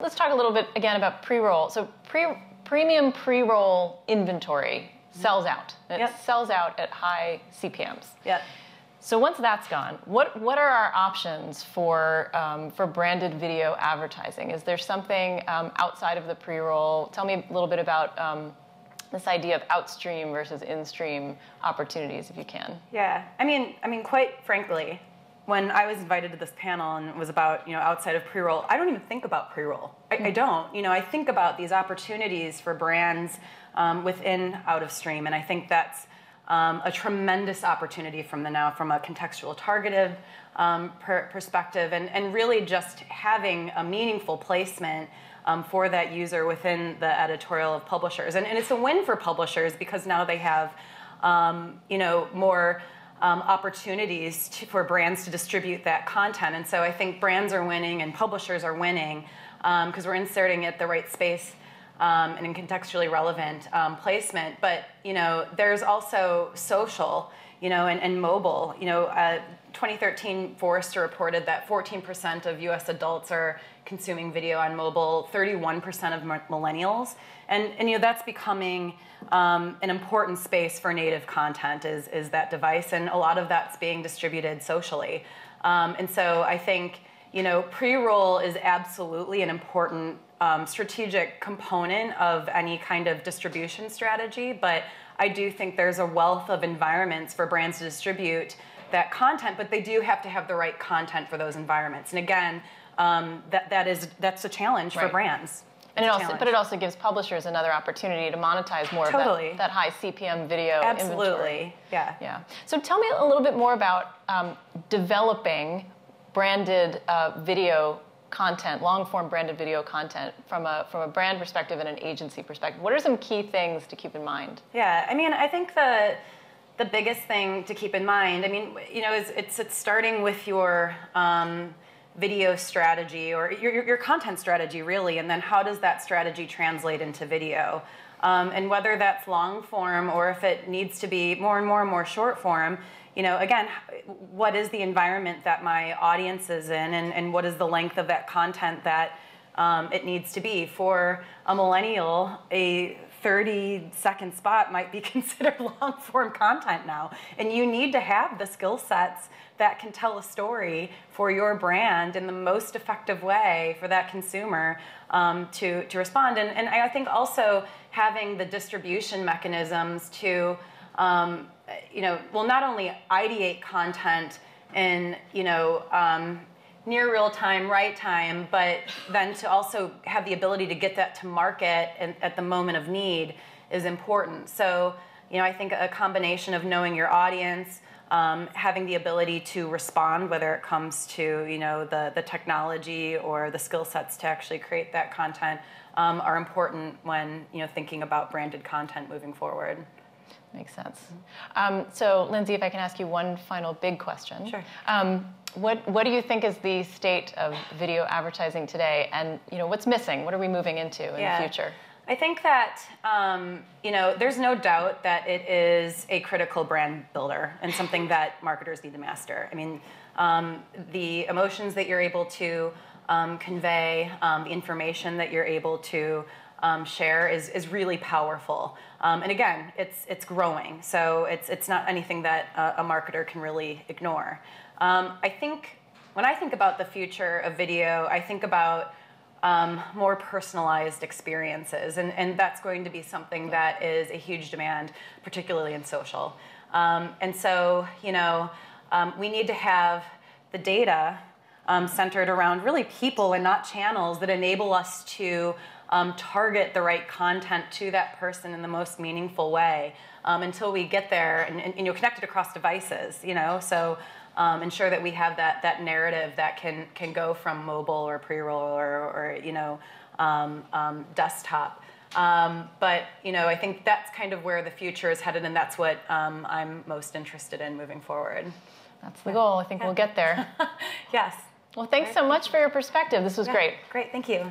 let's talk a little bit again about pre-roll. So premium pre-roll inventory sells out. It sells out at high CPMs. Yep. So once that's gone, what are our options for branded video advertising? Is there something outside of the pre-roll? Tell me a little bit about this idea of outstream versus in-stream opportunities, if you can. Yeah, I mean, quite frankly, when I was invited to this panel and it was about, outside of pre-roll, I don't even think about pre-roll. I don't. I think about these opportunities for brands within out of stream, and I think that's a tremendous opportunity from a contextual targeted perspective, and really just having a meaningful placement for that user within the editorial of publishers. And it's a win for publishers because now they have more opportunities for brands to distribute that content. And so I think brands are winning and publishers are winning because we're inserting it the right space and in contextually relevant placement. But there's also social, and mobile. 2013 Forrester reported that 14% of U.S. adults are consuming video on mobile, 31% of millennials, and that's becoming an important space for native content is that device, and a lot of that's being distributed socially, and so I think pre-roll is absolutely an important strategic component of any kind of distribution strategy, but I do think there's a wealth of environments for brands to distribute that content, but they do have to have the right content for those environments. And again, that's a challenge for brands. And it also gives publishers another opportunity to monetize more of that high CPM video inventory. Absolutely, yeah. So tell me a little bit more about developing branded video content, long-form branded video content from a brand perspective and an agency perspective. What are some key things to keep in mind? Yeah, I think the biggest thing to keep in mind, is it's starting with your video strategy or your content strategy, really, and then how does that strategy translate into video? And whether that's long form or if it needs to be more and more short form, again, what is the environment that my audience is in, and what is the length of that content that it needs to be? For a millennial, a 30-second spot might be considered long-form content now. And you need to have the skill sets that can tell a story for your brand in the most effective way for that consumer to respond. And I think also having the distribution mechanisms to, not only ideate content in, near real time, right time, but then to also have the ability to get that to market at the moment of need is important. So, I think a combination of knowing your audience, having the ability to respond, whether it comes to, the technology or the skill sets to actually create that content, are important when, thinking about branded content moving forward. Makes sense. So, Lindsay, if I can ask you one final big question. Sure. What do you think is the state of video advertising today, and what's missing? What are we moving into in the future? I think that there's no doubt that it is a critical brand builder and something that marketers need to master. The emotions that you're able to convey, the information that you're able to share is really powerful. And again, it's growing, so it's not anything that a marketer can really ignore. I think when I think about the future of video, I think about more personalized experiences, and that's going to be something that is a huge demand, particularly in social. And so, we need to have the data centered around really people and not channels that enable us to target the right content to that person in the most meaningful way until we get there and connected across devices, so ensure that we have that narrative that can go from mobile or pre-roll or desktop. But I think that's kind of where the future is headed, and that's what I'm most interested in moving forward. That's the goal. I think we'll get there. Yes. Well, thanks so much for your perspective. This was great. Great. Thank you.